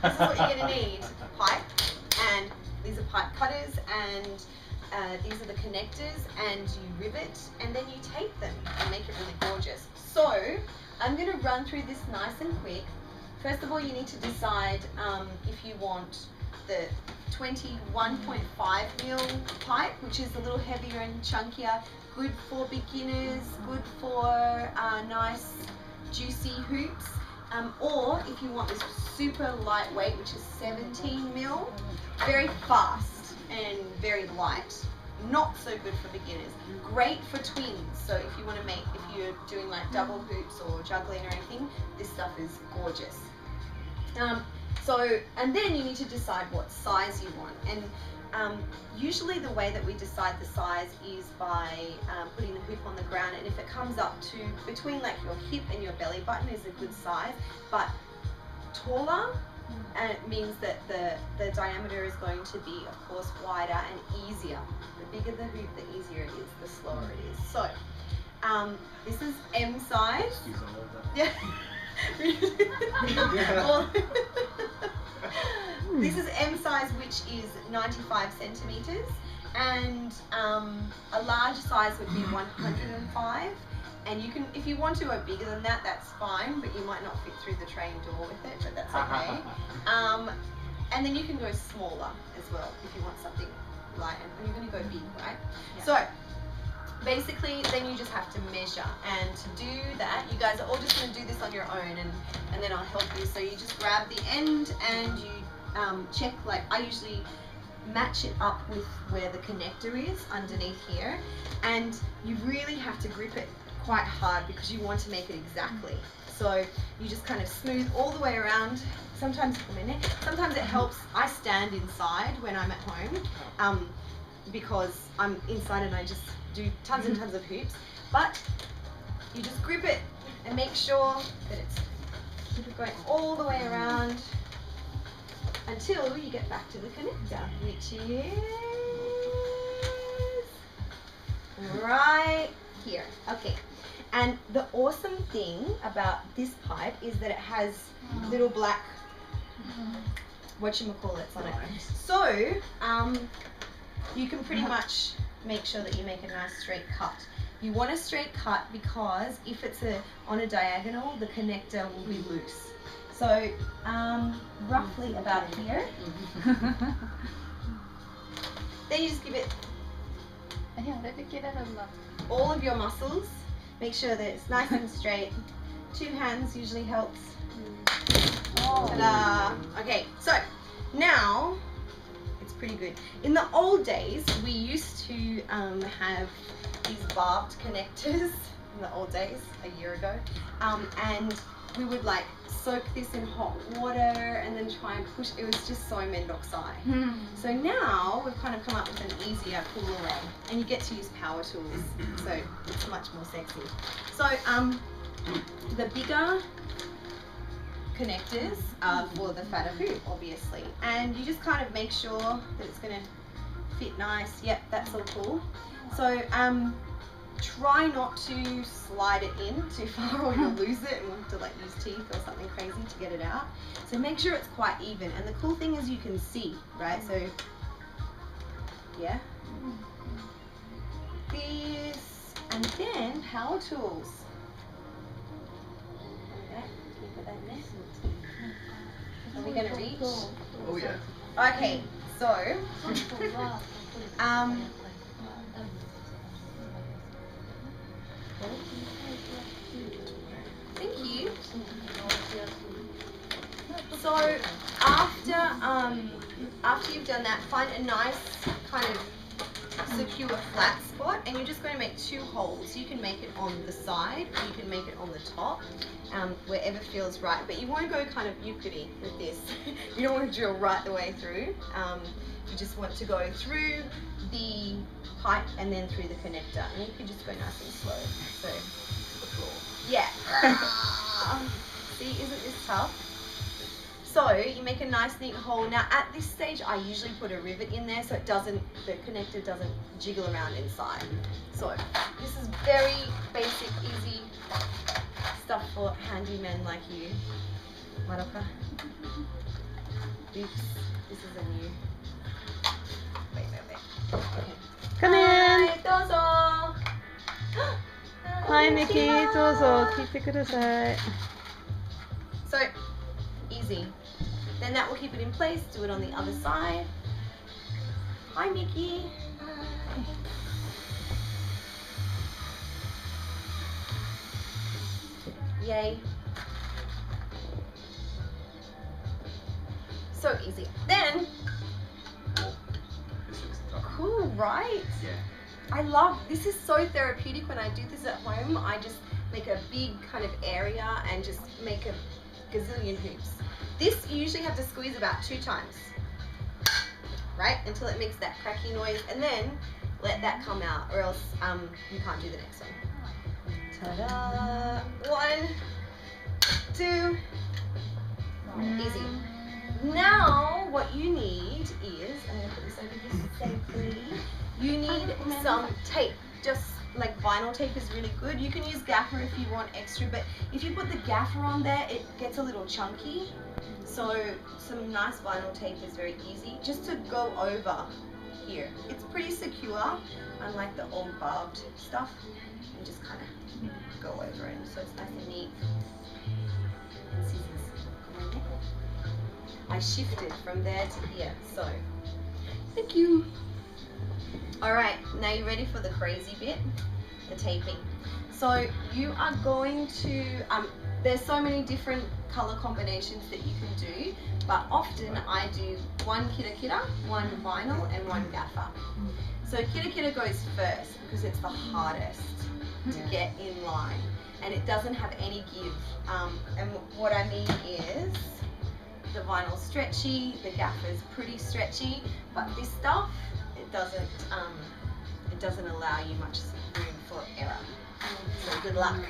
this is what you're going to need. Pipe, and these are pipe cutters, and these are the connectors, and you rivet, and then you tape them and make it really gorgeous. So I'm going to run through this nice and quick. First of all, you need to decide if you want the 21.5 mil pipe, which is a little heavier and chunkier, good for beginners, good for nice juicy hoops, or if you want this super lightweight, which is 17 mil, very fast and very light, not so good for beginners, great for twins. So if you want to make, if you're doing like double hoops or juggling or anything, this stuff is gorgeous. And then you need to decide what size you want, and usually the way that we decide the size is by putting the hoop on the ground, and if it comes up to between like your hip and your belly button is a good size, but taller, and it means that the diameter is going to be, of course, wider and easier. The bigger the hoop, the easier it is, the slower it is. So this is M size. Yeah. This is M size, which is 95 centimeters, and a large size would be 105. And you can, if you want to go bigger than that, that's fine, but you might not fit through the train door with it, but that's okay. And then you can go smaller as well if you want something light, and you're going to go big, right? Yeah. So basically, then you just have to measure, and to do that, you guys are all just going to do this on your own, and then I'll help you. So you just grab the end and you check, like I usually match it up with where the connector is underneath here, and you really have to grip it quite hard because you want to make it exactly. So you just kind of smooth all the way around. Sometimes it helps. I stand inside when I'm at home because I'm inside and I just do tons and tons of hoops, but you just grip it and make sure that keep it going all the way around until you get back to the connector, which is right here. Okay, and the awesome thing about this pipe is that it has little black whatchamacallits on it. So you can pretty much make sure that you make a nice straight cut. You want a straight cut because if it's on a diagonal, the connector will be loose. So roughly about here. Then you just give it all of your muscles. Make sure that it's nice and straight. 2 hands usually helps. Ta-da! Okay, so now it's pretty good. In the old days, we used to have these barbed connectors. In the old days, a year ago, and we would like soak this in hot water and then try and push. It was just so mendoxai. So now we've kind of come up with an easier, cooler way, and you get to use power tools, so it's much more sexy. So the bigger connectors are for the fatter hoop, obviously, and you just kind of make sure that it's going to fit nice. Yep, that's all cool. So try not to slide it in too far or you'll lose it and we'll have to like use teeth or something crazy to get it out. So make sure it's quite even, and the cool thing is you can see, right? So yeah, this, and then power tools. Okay, keep it like this. Are we gonna reach? Oh yeah. Okay, so thank you. So after you've done that, find a nice kind of secure flat spot, and you're just going to make 2 holes. You can make it on the side, or you can make it on the top, wherever feels right. But you want to go kind of Euclid with this. You don't want to drill right the way through. You just want to go through the pipe and then through the connector, and you can just go nice and slow. So yeah. See, isn't this tough? So you make a nice neat hole. Now at this stage I usually put a rivet in there so it doesn't, the connector doesn't jiggle around inside. So this is very basic, easy stuff for handymen like you. Maroka. Oops, this is a new. Wait. Okay. Come in. Hi, dozo. Hi, Mickey. どうぞ聞いてください。 So easy. Then that will keep it in place. Do it on the other side. Hi, Mickey. Hi. Yay. So easy. Then, This looks tough. cool, right? Yeah. I love, this is so therapeutic when I do this at home. I just make a big kind of area and just make a gazillion hoops. This you usually have to squeeze about 2 times, right? Until it makes that cracky noise, and then let that come out, or else you can't do the next one. Ta-da! 1, 2, easy. Now what you need is, I'm gonna put this over here safely. You need some tape. Just like vinyl tape is really good. You can use gaffer if you want extra, but if you put the gaffer on there, it gets a little chunky. So some nice vinyl tape is very easy. Just to go over here. It's pretty secure, unlike the old barbed stuff. And just kind of go over it so it's nice and neat. And scissors. I shifted from there to here, so thank you. Alright, now you're ready for the crazy bit, the taping. So you are going to, there's so many different color combinations that you can do, but often I do 1 kita, 1 vinyl, and 1 gaffer. So kita goes first because it's the hardest to get in line, and it doesn't have any give. And what I mean is, the vinyl's stretchy, the gaffer's pretty stretchy, but this stuff, it doesn't allow you much room for error. So good luck.